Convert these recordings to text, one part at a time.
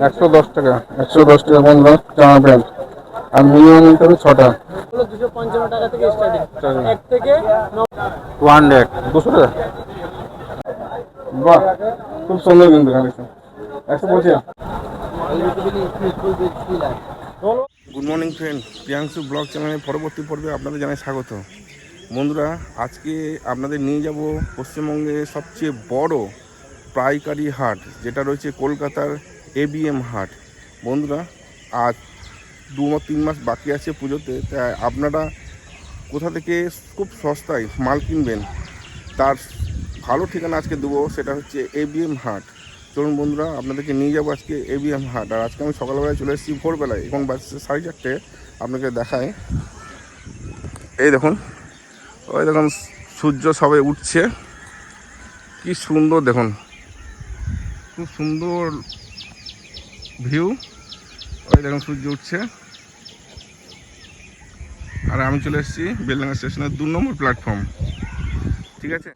110 টাকা, 110 টাকা বন্ধুরা জামা প্যান্ট। আর মিনিমাম নিতে হবে 6টা। 255 টাকা থেকে স্টার্টিং, 1 থেকে 200, 200 টাকা। বাহ, খুব সুন্দর কিন্তু collection. 125। Good morning friend, Priyanshu blog চ্যানেলের পরবর্তী পর্বে আপনাদের জানাই স্বাগত। বন্ধুরা, আজকে আপনাদের নিয়ে যাব পশ্চিমবঙ্গের সবচেয়ে বড় পাইকারি হাট, যেটা রয়েছে কলকাতার এবিএম হাট। বন্ধুরা, আজ 2-3 মাস বাকি আছে পুজোতে, তাই আপনারা কোথা থেকে খুব সস্তায় মাল কিনবেন তার ভালো ঠিকানা আজকে দেবো, সেটা হচ্ছে এবিএম হাট। চলুন বন্ধুরা, আপনাদেরকে নিয়ে যাবো আজকে এবিএম হাট। আর আজকে আমি সকালবেলায় চলে এসেছি ভোরবেলায়, এখন বাজছে 4:30। আপনাকে দেখায়, এই দেখুন, ওই দেখুন সূর্য সবে উঠছে, কি সুন্দর দেখুন, খুব সুন্দর ভিউ। ওই দেখুন সূর্য উঠছে। আর আমি চলে এসেছি বেলডাঙ্গা স্টেশনের 2 নম্বর প্ল্যাটফর্ম। ঠিক আছে,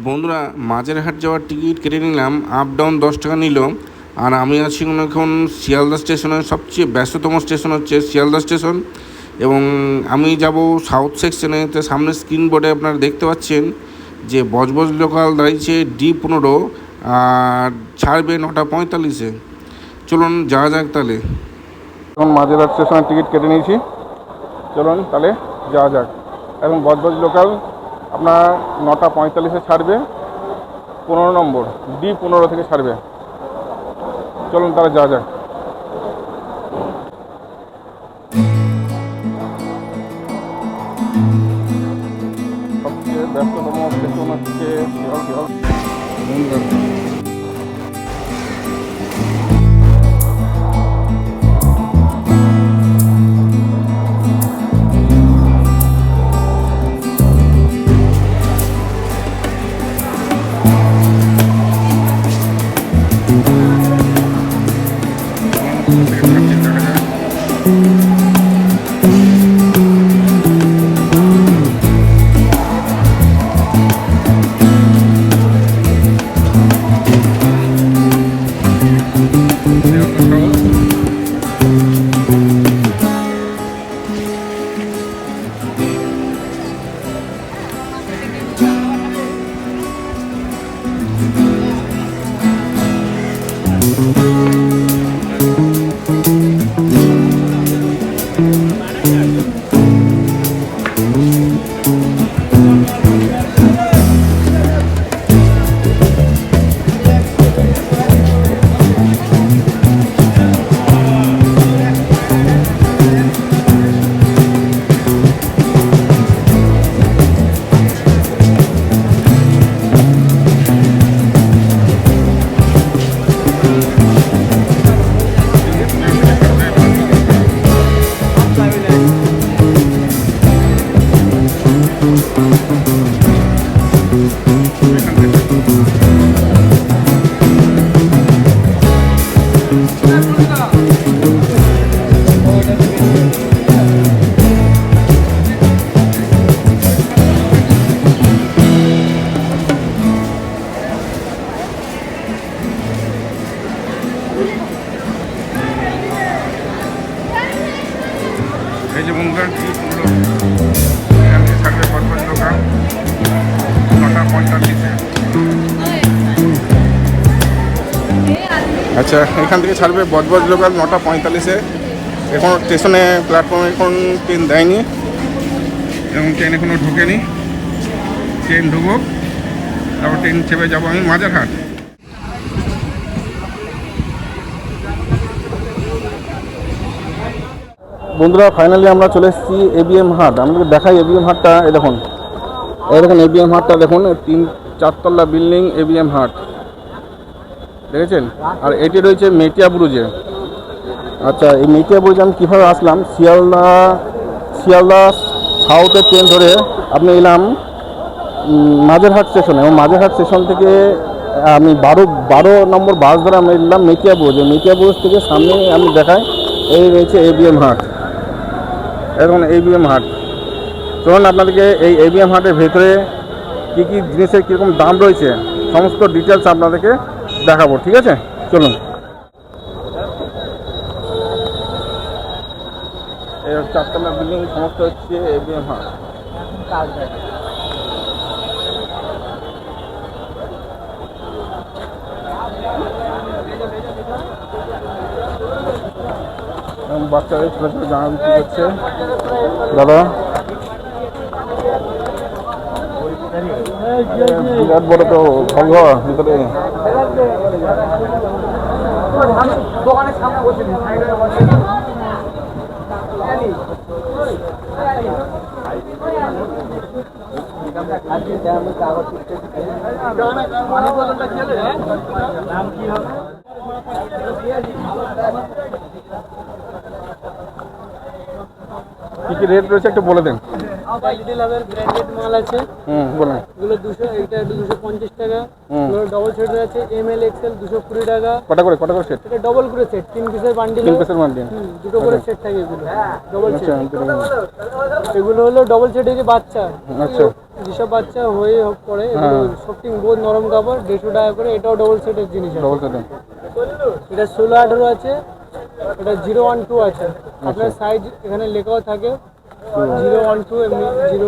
বন্ধুরা মাঝেরহাট যাওয়ার টিকিট কেটে নিলাম, আপ ডাউন 10 টাকা নিল। আর আমি আছি এখন শিয়ালদা স্টেশনে, সবচেয়ে ব্যস্ততম স্টেশন হচ্ছে শিয়ালদা স্টেশন। এবং আমি যাব সাউথ সেকশনে। তো সামনে স্ক্রিন বোর্ডে আপনারা দেখতে পাচ্ছেন যে বজবজ লোকাল দাঁড়িয়েছে D15, আর ছাড়বে 9:45-এ। চলুন যাওয়া যাক তাহলে। এখন মাঝেরহাট স্টেশনের টিকিট কেটে নিয়েছি, চলুন তাহলে যাওয়া যাক। এবং বজবজ লোকাল আপনার 9:45-এ ছাড়বে, 15 নম্বর D15 থেকে ছাড়বে। চলুন তাহলে যাওয়া যাক। সবচেয়ে ব্যস্ততম স্টেশন হচ্ছে শিয়ালদা। এই যে বন্ধুরা, এখান থেকে ছাড়বে বজবজ লোকাল 9:45-এ। আচ্ছা, এখান থেকে ছাড়বে বজবজ লোকাল 9:45-এ। এখন স্টেশনে প্ল্যাটফর্মে এখন ট্রেন দেয়নি, এবং ট্রেন এখনও ঢোকেনি। ট্রেন ঢুকুক, তারপর ট্রেন চেপে যাবো আমি মাঝেরহাট। বন্ধুরা, ফাইনালি আমরা চলে এসেছি এবিএম হাট। আমাদের দেখাই এবিএম হাটটা। এই দেখুন, এবিএম হাটটা দেখুন, চারতলা বিল্ডিং এবিএম হাট দেখেছেন। আর এটি রয়েছে মেটিয়া ব্রুজে। আচ্ছা, এই মেটিয়া ব্রুজে আমি কীভাবে আসলাম, শিয়ালদা সাউথের ট্রেন ধরে আপনি এলাম মাঝেরহাট স্টেশনে, এবং মাঝেরহাট স্টেশন থেকে আমি 12 নম্বর বাস ধরে আমি এলাম মেটিয়া ব্রুজে। মেটিয়া ব্রুজ থেকে সামনে আমি দেখাই এই রয়েছে এবিএম হাট। এখন এবিএম হাট, চলুন আপনাদেরকে এই এবিএম হাটের ভেতরে কী কী জিনিসের কীরকম দাম রয়েছে সমস্ত ডিটেলস আপনাদেরকে দেখাবো, ঠিক আছে? চলুন। এই চারতলা বিল্ডিং সমস্ত হচ্ছে এবিএম হাট। বাচ্চাদের ছোটো ছোটো জামা বিক্রি করছে দাদা। বিরাট বড় তো ঘর ভিতরে। দোকানের সামনে বসে কি কি রেট রয়েছে একটু বলে দেন। ব্র্যান্ডেড মাল আছে, বলেন। এগুলো 200, এটা 250 টাকা। এগুলো ডবল সেট আছে, এমএল এক্সএল 220 টাকা। কটা করে সেট? এটা ডবল করে সেট, 3 পিসের বান্ডিল। 3 পিসের বান্ডিল, দুটো করে সেট থাকে এগুলো ডবল সেট। আচ্ছা, এগুলো হলো ডবল সেট, এই যে বাচ্চা, আচ্ছা, যেসব বাচ্চা হয়ে পড়ে এগুলো সফটিং বহুত নরম কাপড়, 150 টাকা করে। এটাও ডবল সেটের জিনিস আছে। Double set. এটা 16-18 আছে, এটা 012 আছে। আপনার সাইজ এখানে লেখাও থাকে 012, এমনি 0,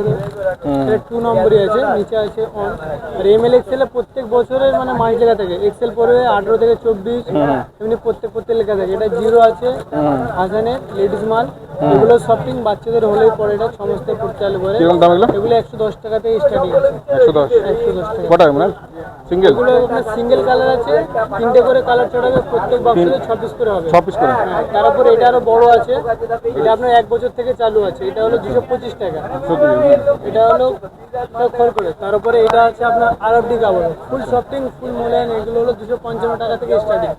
এটা 2 নম্বরই আছে, নিচে আছে অন। আর এমএল এক্সেল প্রত্যেক বছরের মানে মাস লেখা থাকে, এক্সেল পরে 18 থেকে 24, এমনি প্রত্যেক লেখা থাকে। এটা 0 আছে, হাসানের লেডিস মাল। এগুলো শপিং বাচ্চাদের হলেই পরে, এটা সমস্ত পড়তে চালু করে। কিরকম দাম এগুলো? এগুলো 110 টাকা থেকে স্টার্টিং আছে। 110 টাকা। কটা মানে সিঙ্গেল? এগুলো আপনার সিঙ্গেল কালার আছে, 3টে করে কালার চড়াবে, প্রত্যেক বক্সে 6 পিস করে হবে। 6 পিস করে। তারপর এটা আরো বড় আছে, এটা আপনার 1 বছর থেকে চালু আছে। এটা হলো 225 টাকা। এটা হলো খড় করে। তারপরে এটা আছে আপনার আরবডি কাপড়, ফুল সফটিং, ফুল মোলায়েম। এগুলো হলো 255 টাকা থেকে স্টার্টিং।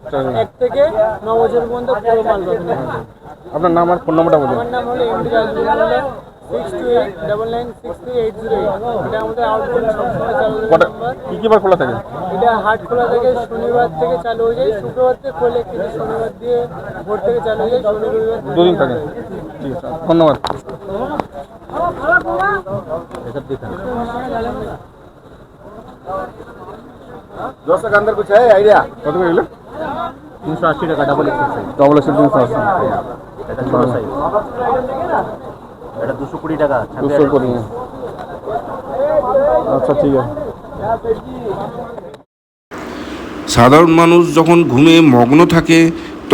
1 থেকে 9 বছর পর্যন্ত পুরো মাল পাবেন। আপনার নাম আর ফোন নাম্বারটা বলুন। আমার নাম হলো এমডি রাজুল মোল্লা, 6289963808। এটা আমাদের আউটগোয়িং সবসময় চালু নাম্বার। কি বার খোলা থাকে? এটা হাট খোলা থাকে শনিবার থেকে চালু হয়ে যায়, শুক্রবার থেকে খোলে, কিন্তু শনিবার দিয়ে ভোর থেকে চালু হয়ে যায়, শনি রবিবার 2 দিন থাকে। ঠিক আছে, ধন্যবাদ। दोस्तों के अंदर कुछ है आइडिया? কত করে এগুলো? 380 টাকা double XL size. Double XL 380। এটা ছোট সাইজ, এটা 220 টাকা। 200 করে। আচ্ছা, ঠিক আছে। সাধারণ মানুষ যখন ঘুমে মগ্ন থাকে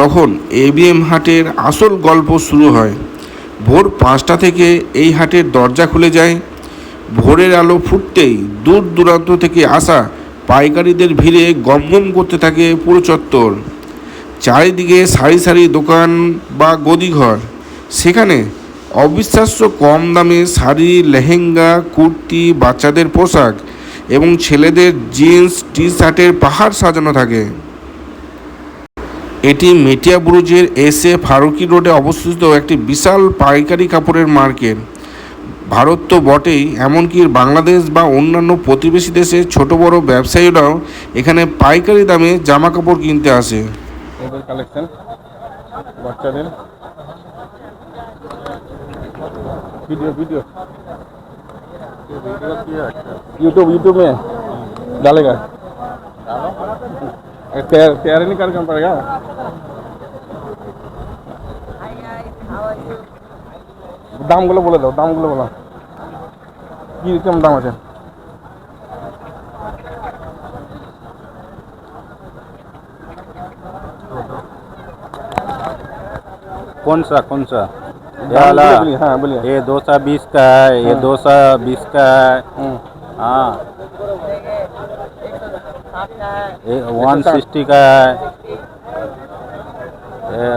তখন এবিএম হাটের আসল গল্প শুরু হয়। ভোর 5টা থেকে এই হাটের দরজা খুলে যায়। ভোরের আলো ফুটতেই দূর দূরান্ত থেকে আসা পাইকারিদের ভিড়ে গমগম করতে থাকে পুরো চত্বর। চারিদিকে সারি সারি দোকান বা গদিঘর, সেখানে অবিশ্বাস্য কম দামে শাড়ি, লেহেঙ্গা, কুর্তি, বাচ্চাদের পোশাক এবং ছেলেদের জিন্স, টি শার্টের পাহাড় সাজানো থাকে। এটি মেটিয়া ব্রুজের এসএ ফারুকি রোডে অবস্থিত একটি বিশাল পাইকারি কাপড়ের মার্কেট। ভারত তো বটেই, এমনকি বাংলাদেশ বা অন্যান্য প্রতিবেশী দেশের ছোট বড় ব্যবসায়ীরাও এখানে পাইকারি দামে জামা কাপড় কিনতে আসে। এদের কালেকশন বাচ্চাদের। वीडियो यूट्यूब में डालेगा। तैयारी नहीं कर पड़ेगा। দামগুলো বলে দাও, দামগুলো বলো কি রকম দাম আছে। कौन सा हाँ बोलिए। ये 220 का है, ये 220 का है। हाँ, ये 160 का है, ये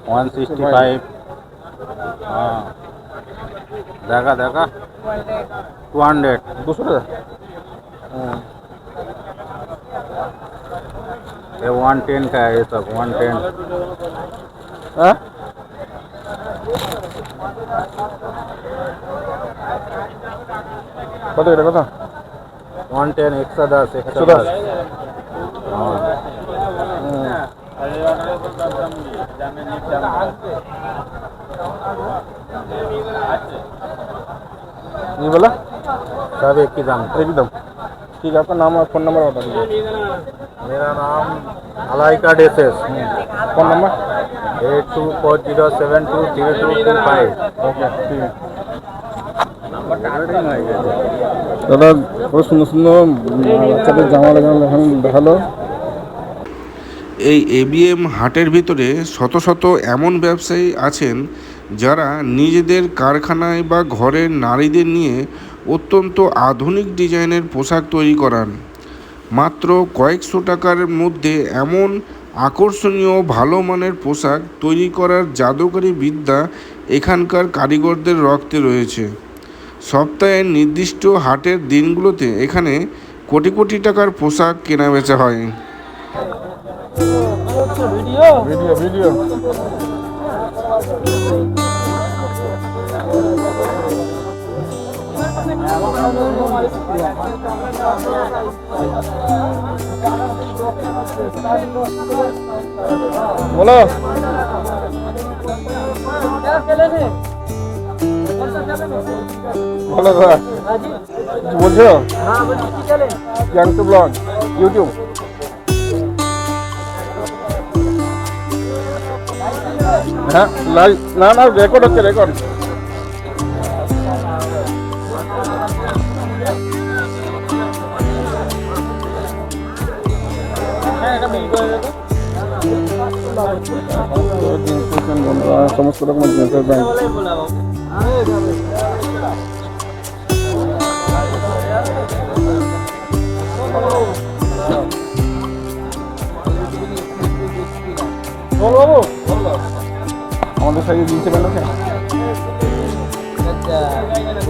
165। हाँ, देखा 200। 200 টাকা। ये 110 का है, ये सब 110। হ্যাঁ কত এটা কত 110 110 110 हाँ। ये बोला सब एक ही दाम। एकदम ठीक है। आपका नाम और फ़ोन नंबर बता दीजिए। मेरा नाम अलाइका डेसेस, फ़ोन नंबर 8240723225। ওকে ঠিক আছে। দাদা খুব সুন্দর সুন্দর বাচ্চাদের জামা দেখালো। এই এবিএম হাটের ভিতরে শত শত এমন ব্যবসায়ী আছেন যারা নিজেদের কারখানায় বা ঘরের নারীদের নিয়ে অত্যন্ত আধুনিক ডিজাইনের পোশাক তৈরি করান। মাত্র কয়েকশো টাকার মধ্যে এমন আকর্ষণীয় ভালো মানের পোশাক তৈরি করার জাদুকরী বিদ্যা এখানকার কারিগরদের রক্তে রয়েছে। সপ্তাহের নির্দিষ্ট হাটের দিনগুলোতে এখানে কোটি কোটি টাকার পোশাক কেনাবেচা হয়। ভিডিও ভিডিও বলো বলো দাদা কিছু বলছো? Priyanshu blog YouTube. হ্যাঁ লাইভ না না রেকর্ড হচ্ছে রেকর্ড। সমস্ত রকমের জিনিসের ব্যাংক। আমাদের সাইজে জিনিসের ব্যাংক আছে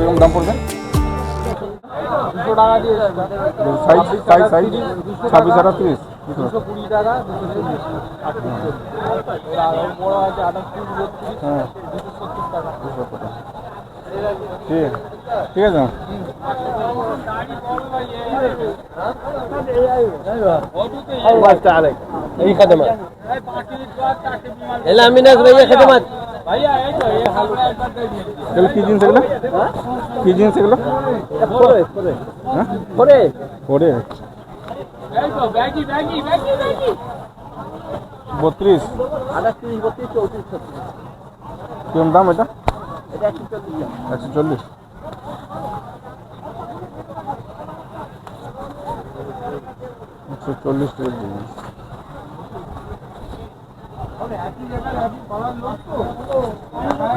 এরকম দাম পড়বে 200 টাকা দিয়ে সাইজ সাইজ সাইজ 26 আর 30 220 টাকা 240 বড় আছে 28 32 হ্যাঁ 270 টাকা। ঠিক ঠিক আছে। এই খাদেমাত এলা আমিনাস ভাইয়া খাদেমাত ভাইয়া এই তো এই হালকা এগুলো কি জিনিস এগুলো? কি জিনিস এগুলো? পরে পরে হ্যাঁ পরে পরে এই তো ব্যাগি ব্যাগি ব্যাগি ব্যাগি 32 28 32 34 কেমন দাম এটা? এটা 140 140 140 টাকা দিন।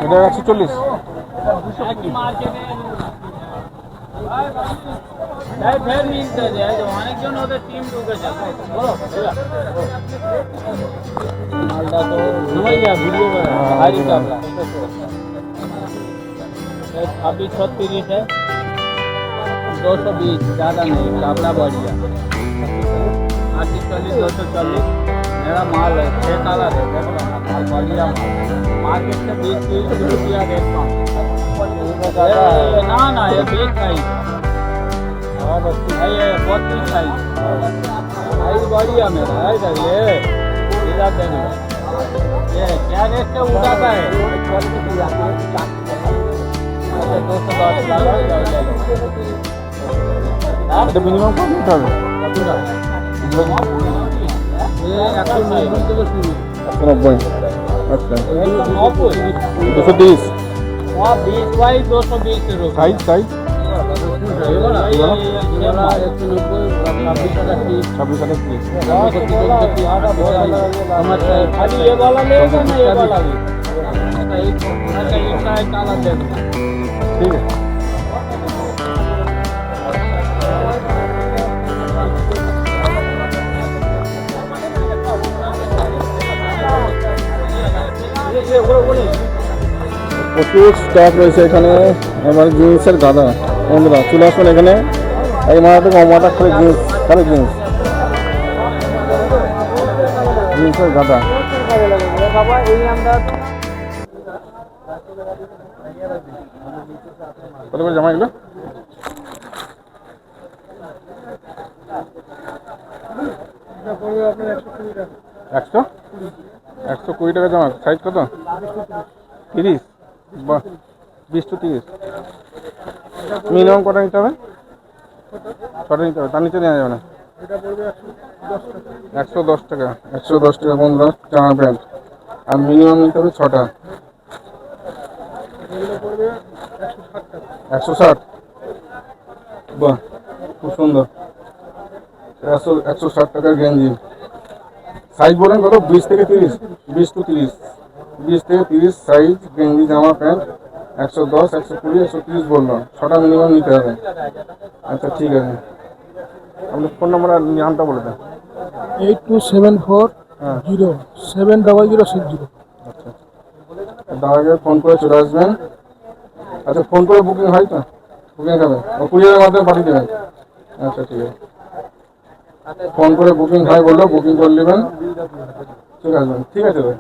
এটা 140 ফের মিলতে যায় অনেকজন ওদের টিম ঢুকে যাবে বলো মালটা তো সময় যা ভিডিও ভারী কাপড়া 26 36 है 220 ज़्यादा नहीं कापड़ा बढ़िया 80 40 240 मेरा माल है 6 कलर है देखो ना माल बढ़िया मार्केट से 20 रुपया रेट कम ना ना ये बीच नहीं ये बहुत बीच नहीं साइज बढ़िया मेरा है ये इधर देना ये क्या रेट से उठाता है 210 এটা মিনিমাম কত নিতে হবে? ये 190 থেকে শুরু 190 আচ্ছা 230 वहाँ 20 बाई 220 रुपये সাইজ साइज 26 আর 30 खाली ये वाला लेगा ना ये वाला भी काला देगा ठीक है। প্রচুর স্টক রয়েছে এখানে। আমার জিন্সের গাদা বন্ধুরা চলে আসুন এখানে এই মাথা করে জিন্স, কালো জিন্স, জিন্সের গাদা। বাবা এই আমরা কত করে জামা এগুলো? এটা পড়বে আপনার 120 টাকা। 120 টাকা জামা। সাইজ কত? 30? বাহ, 20 to 30। মিনিমাম কটা নিতে হবে? 6টা নিতে হবে, তার নিচে নেওয়া যাবে না। এটা পড়বে 110 টাকা। 110 টাকা। 110 টাকা বন্ধুরা জামা প্যান্ট, আর মিনিমাম নিতে হবে 6টা। এগুলো পড়বে 160 টাকা। 160? বাহ, খুব সুন্দর। 160 টাকার গেঞ্জি। সাইজ বলেন কত? 20 থেকে 30? 20 to 30। 20 থেকে 30 সাইজ গেঞ্জি জামা প্যান্ট 110, 120, 130 বললাম। 6টা মিনিমাম নিতে হবে। আচ্ছা ঠিক আছে, আপনি ফোন নম্বর আর নামটা বলে দেন। 8274070060। আচ্ছা, দাদাকে ফোন করে চলে আসবেন। আচ্ছা, ফোন করে বুকিং হয় তো? বুকিং হবে ও কুরিয়ারের মাধ্যমে পাঠিয়ে দেবেন? আচ্ছা ঠিক আছে, ফোন করে বুকিং হয় বললো, বুকিং করে নেবেন, চলে আসবেন। ঠিক আছে ভাই।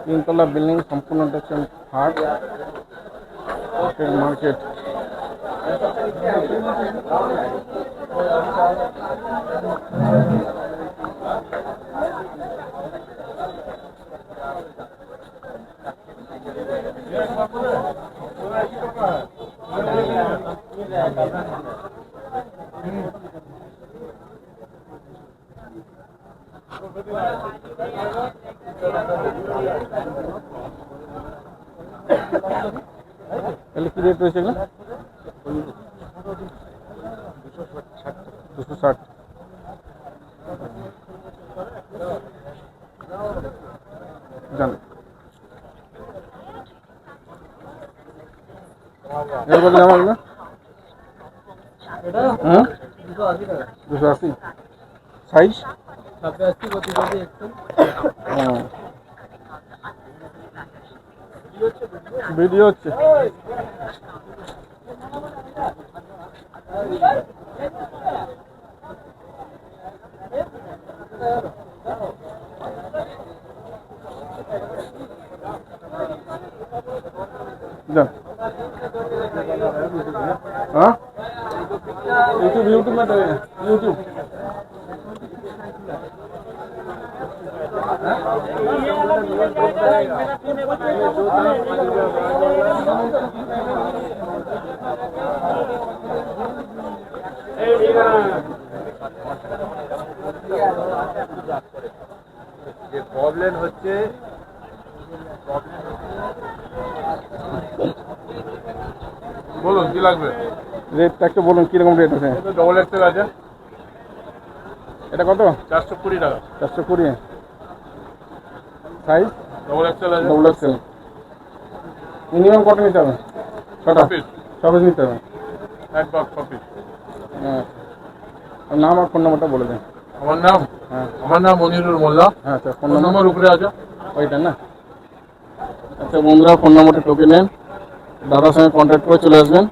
তিনতলা বিল্ডিং, সম্পূর্ণটা হচ্ছে হাট মার্কেট। তাহলে কি রেট রয়েছে এগুলো? 260। জান এর কত দাম এগুলো? এটা হুম, 280 টাকা। 280। সাইজ? 80 32 এক্সেল। ভিডিও হচ্ছে। जान हाँ यूट्यूब में तो यूट्यूब যে প্রবলেম হচ্ছে বলুন কি লাগবে রেটটা একটু বলুন কিরকম রেট আছে এটা ডবল এক্সেল আছে এটা কত 420 টাকা 420 সাইজ ডবল এক্সেল আছে ডবল এক্সেল মিনিমাম কত নিতে হবে ছটা পিস সব নিতে হবে এক বক্স পিস হ্যাঁ নাম আর ফোন নাম্বারটা বলে দেন আমার নাম মনিরুল মোল্লা হ্যাঁ আচ্ছা ফোন নাম্বার উপরে আছে ওইটা না আচ্ছা বন্ধুরা ফোন নাম্বারটা টোকে নেন দাদার সঙ্গে কন্ট্যাক্ট করে চলে আসবেন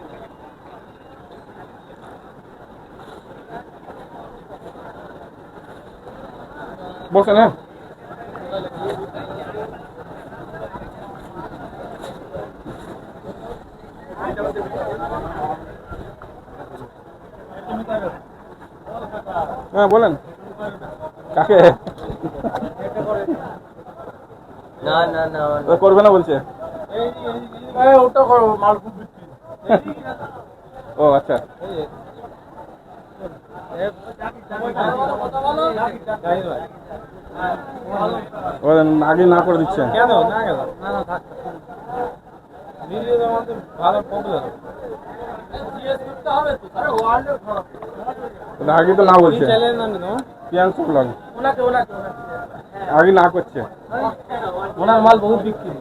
বসেন হ্যাঁ হ্যাঁ বলেন কাকে না না না ও করবে না বলছে ওটা করো মাল খুব বিক্রি ও আচ্ছা ও আগে না করে দিচ্ছে কেন না গেল না না থাক ভিডিও আমাদের ভালো প্রবলেম জিএস করতে হবে তো আরে ওয়ার্ল্ডের খারাপ আগে তো না বলছে চ্যালেঞ্জ না নো প্রিয়াংশু ব্লগ ওনাকে আগে না করছে ওনার মাল বহুত বিক্রি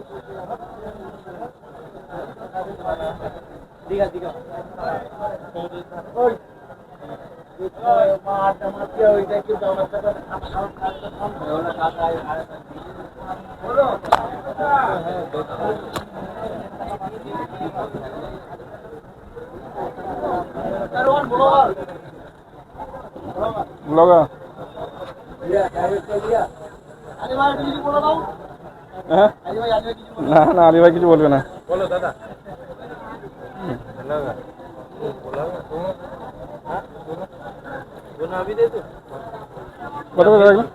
ব্লগার হ্যাঁ না না আলী ভাই কিছু বলবে না বলো দাদা কত করে রাখবেন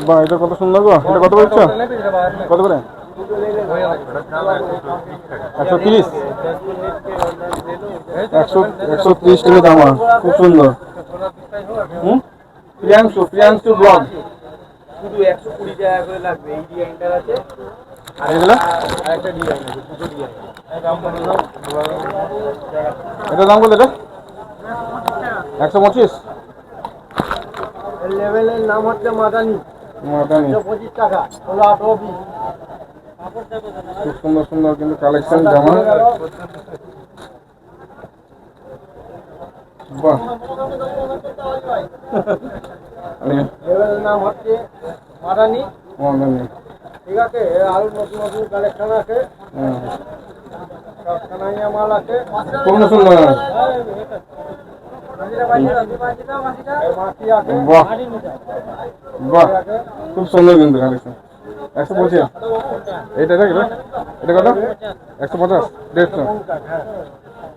বাহ এটা কত সুন্দর গো এটা কত বলছো কত করে 130 130 টাকা দাম খুব সুন্দর প্রিয়াংশু ব্লগ শুধু 120 টাকা করে লাগবে এই ডিজাইনটা আছে আর এগুলো আরেকটা ডিজাইন আছে দুটো ডিজাইন এটা দাম বলে এটা 125 এর লেভেলের নাম হচ্ছে মাদানি মাদানি 25 টাকা 16 18 20 খুব সুন্দর সুন্দর কিন্তু কালেকশন জামা বাহ লেভেলের নাম হচ্ছে মাদানি মাদানি ঠিক আছে আরো নতুন নতুন কালেকশন আছে সব কানাইয়া মাল আছে খুব সুন্দর মাটি আছে বাহ বাহ খুব সুন্দর কিন্তু কালেকশন 125 এটা এটা এটা কত 150 150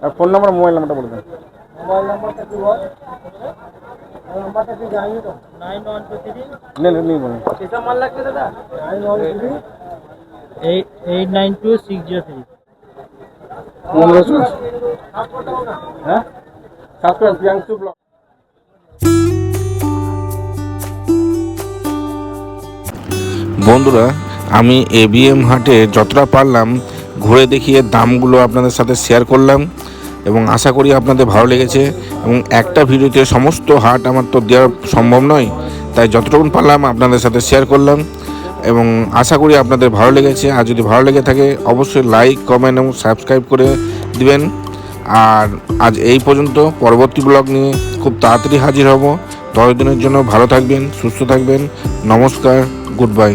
আর ফোন নাম্বার মোবাইল নাম্বারটা বলে দেন মোবাইল নাম্বারটা কি বল নাম্বারটা কি জানি তো 9123 নেন নেন বলুন কিসা মাল লাগবে দাদা 913 892603 হ্যাঁ সাবস্ক্রাইব প্রিয়াংশু ব্লগ বন্ধুরা আমি এবিএম হাটে যতটা পারলাম ঘুরে দেখিয়ে দামগুলো আপনাদের সাথে শেয়ার করলাম এবং আশা করি আপনাদের ভালো লেগেছে এবং একটা ভিডিওতে সমস্ত হাট আমার তো দেওয়া সম্ভব নয়, তাই যতটুকু পারলাম আপনাদের সাথে শেয়ার করলাম এবং আশা করি আপনাদের ভালো লেগেছে। আর যদি ভালো লেগে থাকে অবশ্যই লাইক কমেন্ট এবং সাবস্ক্রাইব করে দিবেন। আর আজ এই পর্যন্ত, পরবর্তী ব্লগ নিয়ে খুব তাড়াতাড়ি হাজির হব। 10 দিনের জন্য ভালো থাকবেন, সুস্থ থাকবেন। নমস্কার, গুড বাই।